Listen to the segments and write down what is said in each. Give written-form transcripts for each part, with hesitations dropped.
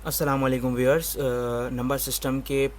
अस्सलाम वालेकुम viewers. Number system के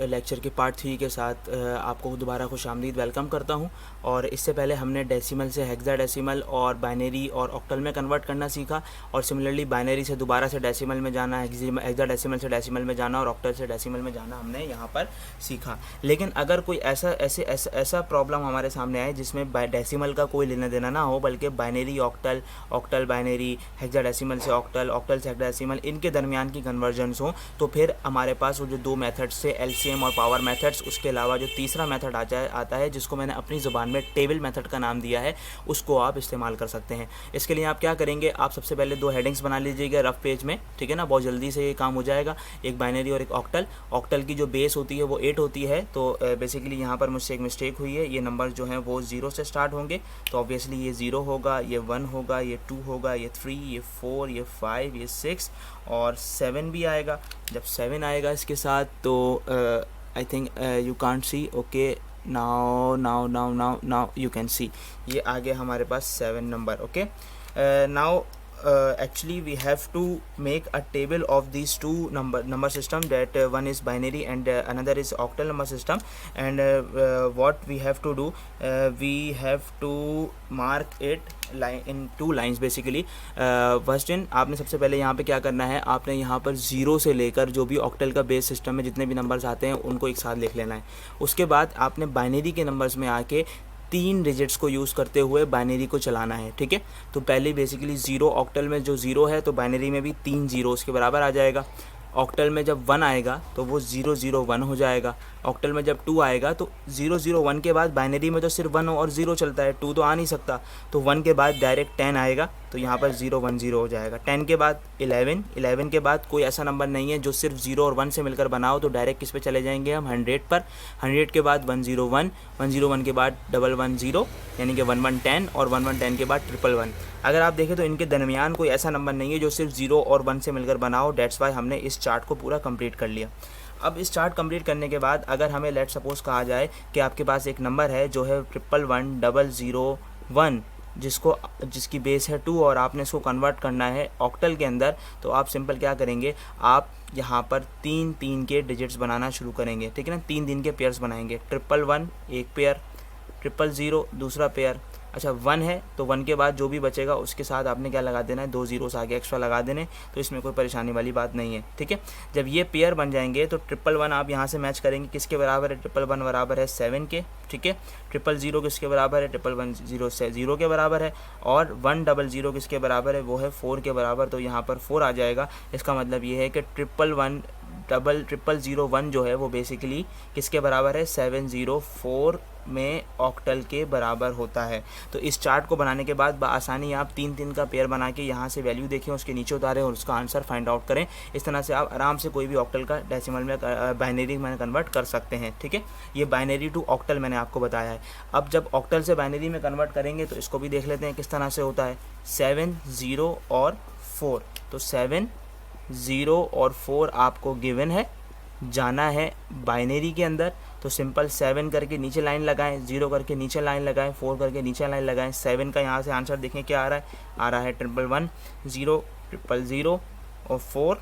लेक्चर के पार्ट 3 के साथ आपको दोबारा खुशामदीद वेलकम करता हूं। और इससे पहले हमने डेसिमल से हेक्साडेसिमल और बाइनरी और ऑक्टल में कन्वर्ट करना सीखा, और सिमिलरली बाइनरी से दोबारा से डेसिमल में जाना, हेक्साडेसिमल से डेसिमल में जाना और ऑक्टल से डेसिमल में जाना हमने यहाँ पर सीखा। लेकिन अगर कोई ऐसा प्रॉब्लम हमारे सामने आए जिसमें डेसिमल का कोई लेना देना ना हो, बल्कि binary octal, octal binary, hexadecimal से ऑक्टल, ऑक्टल से हेक्साडेसिमल, इनके दरमियान की कन्वर्जन्स हो, तो फिर हमारे पास वो जो दो मेथड्स से एलसीएम और पावर मेथड्स, उसके अलावा जो तीसरा मेथड आता है जिसको मैंने अपनी ज़ुबान में टेबल मेथड का नाम दिया है, उसको आप इस्तेमाल कर सकते हैं। इसके लिए आप क्या करेंगे, आप सबसे पहले दो हेडिंग्स बना लीजिएगा रफ पेज में, ठीक है ना, बहुत जल्दी से ये काम हो जाएगा। एक बाइनरी और एक ऑक्टल। ऑक्टल की जो बेस होती है वो 8 होती है, तो बेसिकली यहाँ पर मुझसे एक मिस्टेक हुई है, ये नंबर जो हैं वो 0 से स्टार्ट होंगे, तो ऑब्वियसली ये 0 होगा, ये 1 होगा, ये 2 होगा, ये 3, ये 4, ये 5, ये 6 और 7 भी आएगा। जब 7 आएगा इसके साथ, तो I think you can't see, okay, now you can see, ये आ गया हमारे पास 7 number. Okay, now actually we have to make a table of these two number system, that one is binary and another is octal number system. And what we have to do, we have to mark it in two lines basically. First in, आपने सबसे पहले यहाँ पे क्या करना है, आपने यहाँ पर 0 से लेकर जो भी ऑक्टल का बेस सिस्टम में जितने भी नंबर्स आते हैं उनको एक साथ लिख लेना है। उसके बाद आपने बाइनरी के नंबर्स में आके 3 डिजिट्स को यूज़ करते हुए बाइनरी को चलाना है, ठीक है। तो पहले बेसिकली 0, ऑक्टल में जो 0 है तो बाइनरी में भी 3 जीरोस के बराबर आ जाएगा। ऑक्टल में जब 1 आएगा तो वो 001 हो जाएगा। ऑक्टल में जब 2 आएगा तो 001 के बाद बाइनरी में तो सिर्फ 1 और 0 चलता है, 2 तो आ नहीं सकता, तो 1 के बाद डायरेक्ट 10 आएगा, तो यहाँ पर 010 हो जाएगा। 10 के बाद 11 के बाद कोई ऐसा नंबर नहीं है जो सिर्फ 0 और 1 से मिलकर बनाओ, तो डायरेक्ट किस पे चले जाएंगे हम, 100 पर। 100 के बाद 101, 101 के बाद 110, यानी कि 1110, और 1110 के बाद 111। अगर आप देखें तो इनके दरमियान कोई ऐसा नंबर नहीं है जो सिर्फ 0 और 1 से मिलकर बनाओ, डेट्स वाई हमने इस चार्ट को पूरा कंप्लीट कर लिया। अब इस चार्ट कंप्लीट करने के बाद अगर हमें लेट सपोज कहा जाए कि आपके पास एक नंबर है जो है 111001, जिसकी बेस है 2, और आपने इसको कन्वर्ट करना है ऑक्टल के अंदर, तो आप सिंपल क्या करेंगे, आप यहाँ पर 3 के डिजिट्स बनाना शुरू करेंगे, ठीक है ना। 3 के पेयर्स बनाएंगे, 111 एक पेयर, 000 दूसरा पेयर। अच्छा 1 है तो 1 के बाद जो भी बचेगा उसके साथ आपने क्या लगा देना है, 2 जीरोस आगे एक्स्ट्रा लगा देने, तो इसमें कोई परेशानी वाली बात नहीं है, ठीक है। जब ये पेयर बन जाएंगे तो 111 आप यहाँ से मैच करेंगे, किसके बराबर है, 111 बराबर है 7 के, ठीक है। 000 किसके बराबर है, 111 0 के बराबर है, और 100 किसके बराबर है, वो है 4 के बराबर, तो यहाँ पर 4 आ जाएगा। इसका मतलब ये है कि 0001 जो है वो बेसिकली किसके बराबर है, 704 में ऑक्टल के बराबर होता है। तो इस चार्ट को बनाने के बाद आसानी आप 3 का पेयर बना के यहाँ से वैल्यू देखें, उसके नीचे उतारें और उसका आंसर फाइंड आउट करें। इस तरह से आप आराम से कोई भी ऑक्टल का डेसिमल में बाइनरी में कन्वर्ट कर सकते हैं, ठीक है। ये बाइनरी टू ऑक्टल मैंने आपको बताया है। अब जब ऑक्टल से बाइनरी में कन्वर्ट करेंगे तो इसको भी देख लेते हैं किस तरह से होता है। 7, 0 और 4, तो 7, 0 और 4 आपको गिवन है, जाना है बाइनरी के अंदर, तो सिंपल 7 करके नीचे लाइन लगाएं, 0 करके नीचे लाइन लगाएं, 4 करके नीचे लाइन लगाएं। 7 का यहाँ से आंसर देखें क्या आ रहा है 111, 0 000 और 4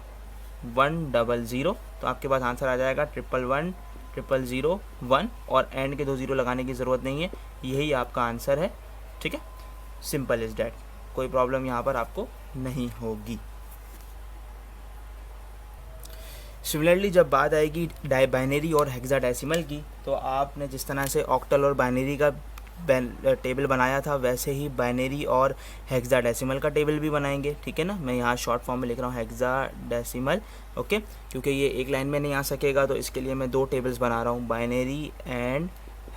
100, तो आपके पास आंसर आ जाएगा 111 0001, और एंड के 2 0 लगाने की ज़रूरत नहीं है, यही आपका आंसर है, ठीक है। सिंपल इज़ डैट, कोई प्रॉब्लम यहाँ पर आपको नहीं होगी। सिमिलरली जब बात आएगी बाइनरी और हेक्साडेसिमल की, तो आपने जिस तरह से ऑक्टल और बाइनरी का टेबल बनाया था वैसे ही बाइनरी और हेक्साडेसिमल का टेबल भी बनाएंगे, ठीक है ना। मैं यहाँ शॉर्ट फॉर्म में लिख रहा हूँ हेक्साडेसिमल, ओके, क्योंकि ये एक लाइन में नहीं आ सकेगा, तो इसके लिए मैं 2 टेबल्स बना रहा हूँ, बाइनरी एंड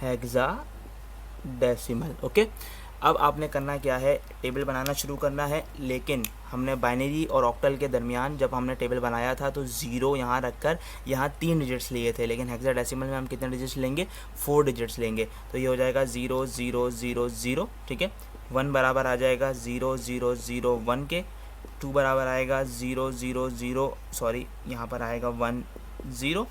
हेक्साडेसिमल, ओके। अब आपने करना क्या है, टेबल बनाना शुरू करना है, लेकिन हमने बाइनरी और ऑक्टल के दरमियान जब हमने टेबल बनाया था तो 0 यहाँ रखकर यहाँ 3 डिजिट्स लिए थे, लेकिन हेक्साडेसिमल में हम कितने डिजिट्स लेंगे, 4 डिजिट्स लेंगे, तो ये हो जाएगा 0 0 0 0, ठीक है। 1 बराबर आ जाएगा 0 0 0 1 के, 2 बराबर आएगा 0 0 0 सॉरी यहाँ पर आएगा 1 0,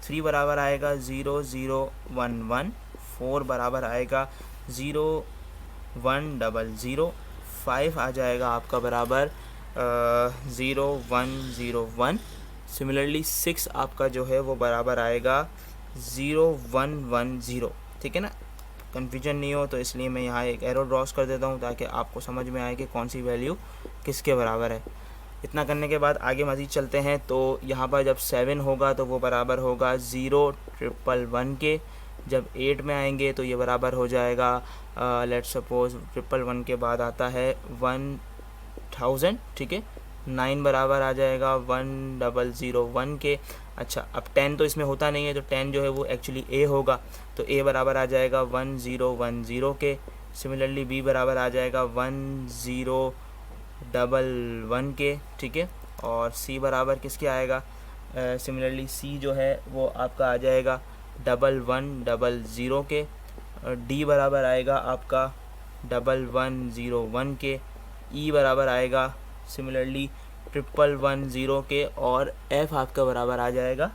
3 बराबर आएगा 0 0 1 1, 4 बराबर आएगा 0 100, 5 आ जाएगा आपका बराबर 0101, सिमिलरली 6 आपका जो है वो बराबर आएगा 0110, ठीक है ना। कन्फ्यूजन नहीं हो तो इसलिए मैं यहाँ एक एरो ड्रॉस कर देता हूँ ताकि आपको समझ में आए कि कौन सी वैल्यू किसके बराबर है। इतना करने के बाद आगे मज़ीद चलते हैं। तो यहाँ पर जब 7 होगा तो वो बराबर होगा 0111 के। जब 8 में आएंगे तो ये बराबर हो जाएगा लेट्स सपोज 111 के बाद आता है 1000, ठीक है। 9 बराबर आ जाएगा 1001 के। अच्छा, अब 10 तो इसमें होता नहीं है तो 10 जो है वो एक्चुअली ए होगा, तो ए बराबर आ जाएगा 1010 के। सिमिलरली बी बराबर आ जाएगा 1011 के, ठीक है। और सी बराबर किसके आएगा, सिमिलरली सी जो है वो आपका आ जाएगा 1100 के। डी बराबर आएगा आपका 1101 के। ई बराबर आएगा सिमिलरली 1110 के। और एफ आपका बराबर आ जाएगा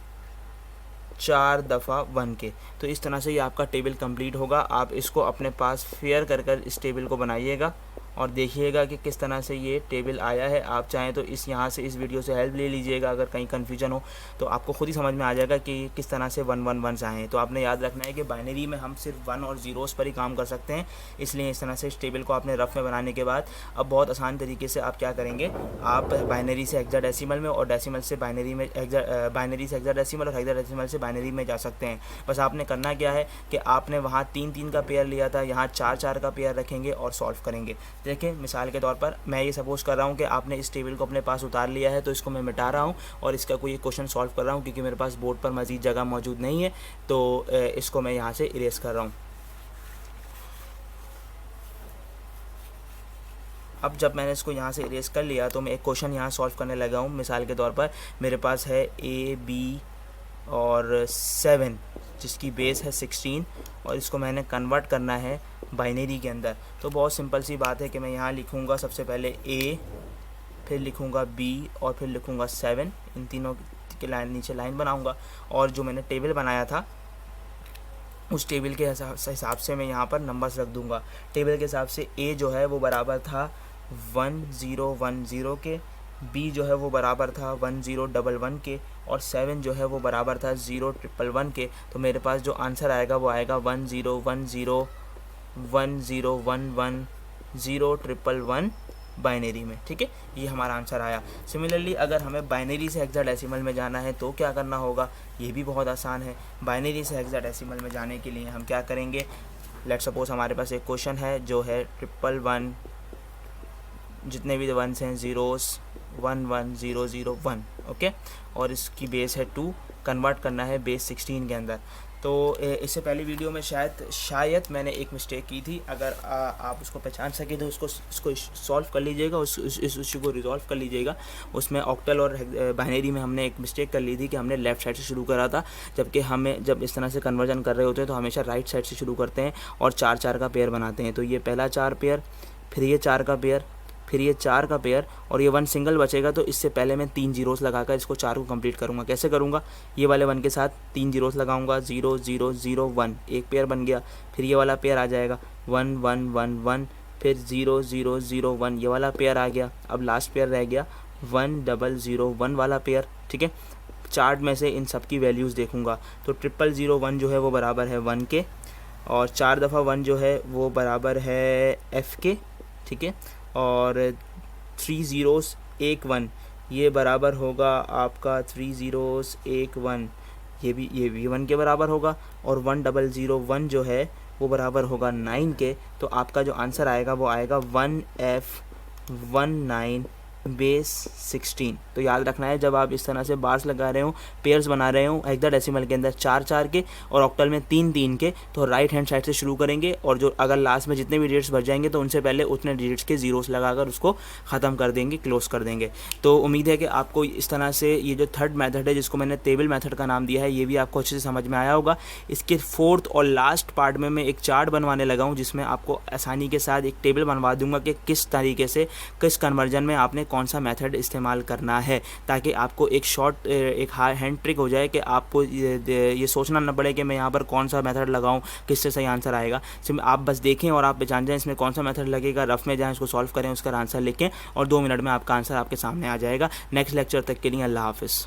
4 दफ़ा 1 के। तो इस तरह से ये आपका टेबल कंप्लीट होगा। आप इसको अपने पास फेयर कर इस टेबल को बनाइएगा और देखिएगा कि किस तरह से ये टेबल आया है। आप चाहें तो यहाँ से इस वीडियो से हेल्प ले लीजिएगा, अगर कहीं कन्फ्यूजन हो तो आपको खुद ही समझ में आ जाएगा कि किस तरह से 111 आए हैं। तो आपने याद रखना है कि बाइनरी में हम सिर्फ 1 और ज़ीरोज़ पर ही काम कर सकते हैं, इसलिए इस तरह से इस टेबल को आपने रफ में बनाने के बाद अब बहुत आसान तरीके से आप क्या करेंगे, आप बाइनरी से हेक्साडेसिमल में और डेसिमल से बाइनरी में, बाइनरी से हेक्साडेसिमल और हेक्साडेसिमल से बाइनरी में जा सकते हैं। बस आपने करना क्या है कि आपने वहाँ 3-3 का पेयर लिया था, यहाँ 4-4 का पेयर रखेंगे और सॉल्व करेंगे। देखिए मिसाल के तौर पर मैं ये सपोज़ कर रहा हूँ कि आपने इस टेबल को अपने पास उतार लिया है, तो इसको मैं मिटा रहा हूँ और इसका कोई क्वेश्चन सॉल्व कर रहा हूँ क्योंकि मेरे पास बोर्ड पर मज़ीद जगह मौजूद नहीं है, तो इसको मैं यहाँ से इरेज कर रहा हूँ। अब जब मैंने इसको यहाँ से इरेज कर लिया तो मैं एक क्वेश्चन यहाँ सॉल्व करने लगा हूँ। मिसाल के तौर पर मेरे पास है ए बी और 7 जिसकी बेस है 16 और इसको मैंने कन्वर्ट करना है बाइनरी के अंदर। तो बहुत सिंपल सी बात है कि मैं यहाँ लिखूँगा सबसे पहले ए, फिर लिखूँगा बी और फिर लिखूँगा 7। इन तीनों के लाइन नीचे लाइन बनाऊँगा और जो मैंने टेबल बनाया था उस टेबल के हिसाब से मैं यहाँ पर नंबर्स रख दूँगा। टेबल के हिसाब से ए जो है वो बराबर था 1010 के, बी जो है वो बराबर था 1011 के और 7 जो है वो बराबर था 0111 के। तो मेरे पास जो आंसर आएगा वो आएगा 101010110111 बाइनरी में, ठीक है। ये हमारा आंसर आया। सिमिलरली अगर हमें बाइनरी से हेक्साडेसिमल में जाना है तो क्या करना होगा, ये भी बहुत आसान है। बाइनरी से हेक्साडेसिमल में जाने के लिए हम क्या करेंगे, लेट्स सपोज हमारे पास एक क्वेश्चन है जो है 111, जितने भी वंस हैं ज़ीरोज़ 11001, ओके। और इसकी बेस है 2, कन्वर्ट करना है बेस 16 के अंदर। तो इससे पहले वीडियो में शायद मैंने एक मिस्टेक की थी। अगर आप उसको पहचान सके तो इसको सॉल्व कर लीजिएगा, इस इशू को रिजॉल्व कर लीजिएगा। उसमें ऑक्टल और बाइनरी में हमने एक मिस्टेक कर ली थी कि हमने लेफ़्ट साइड से शुरू करा था, जबकि हमें जब इस तरह से कन्वर्जन कर रहे होते हैं तो हमेशा राइट साइड से शुरू करते हैं और 4-4 का पेयर बनाते हैं। तो ये पहला 4 पेयर, फिर ये 4 का पेयर, फिर ये 4 का पेयर और ये 1 सिंगल बचेगा। तो इससे पहले मैं 3 जीरोस लगाकर इसको 4 को कंप्लीट करूँगा। कैसे करूँगा, ये वाले 1 के साथ 3 जीरोस लगाऊंगा, 0 0 0 1, एक पेयर बन गया। फिर ये वाला पेयर आ जाएगा 1 1 1 1, फिर 0 0 0 1, ये वाला पेयर आ गया। अब लास्ट पेयर रह गया 1 0 0 1 वाला पेयर, ठीक है। चार्ट में से इन सब की वैल्यूज़ देखूँगा तो 0001 जो है वो बराबर है 1 के और 4 दफ़ा 1 जो है वो बराबर है एफ़ के, ठीक है। और 3 ज़ीरोस 1 1 ये बराबर होगा आपका 3 ज़ीरोस 1 1, ये भी 1 के बराबर होगा। और 1001 जो है वो बराबर होगा 9 के। तो आपका जो आंसर आएगा वो आएगा 1F19 बेस 16। तो याद रखना है जब आप इस तरह से बार्स लगा रहे हो, पेयर्स बना रहे हो हेक्साडेसिमल के अंदर 4-4 के और ऑक्टल में 3-3 के, तो राइट हैंड साइड से शुरू करेंगे और जो अगर लास्ट में जितने भी डिजिट्स बच जाएंगे तो उनसे पहले उतने डिजिट्स के ज़ीरोस लगाकर उसको ख़त्म कर देंगे, क्लोज कर देंगे। तो उम्मीद है कि आपको इस तरह से ये जो थर्ड मेथड है जिसको मैंने टेबल मेथड का नाम दिया है ये भी आपको अच्छे से समझ में आया होगा। इसके फोर्थ और लास्ट पार्ट में मैं एक चार्ट बनवाने लगा हूँ जिसमें आपको आसानी के साथ एक टेबल बनवा दूंगा कि किस तरीके से किस कन्वर्जन में आपने कौन सा मेथड इस्तेमाल करना है, ताकि आपको एक शॉर्ट एक हैंड ट्रिक हो जाए कि आपको ये सोचना न पड़े कि मैं यहाँ पर कौन सा मेथड लगाऊं, किससे सही आंसर आएगा। सिर्फ आप बस देखें और आप पहचान जाएं इसमें कौन सा मेथड लगेगा, रफ में जाएं, उसको सॉल्व करें, उसका आंसर लिखें और 2 मिनट में आपका आंसर आपके सामने आ जाएगा। नेक्स्ट लेक्चर तक के लिए अल्लाह हाफ़िज़।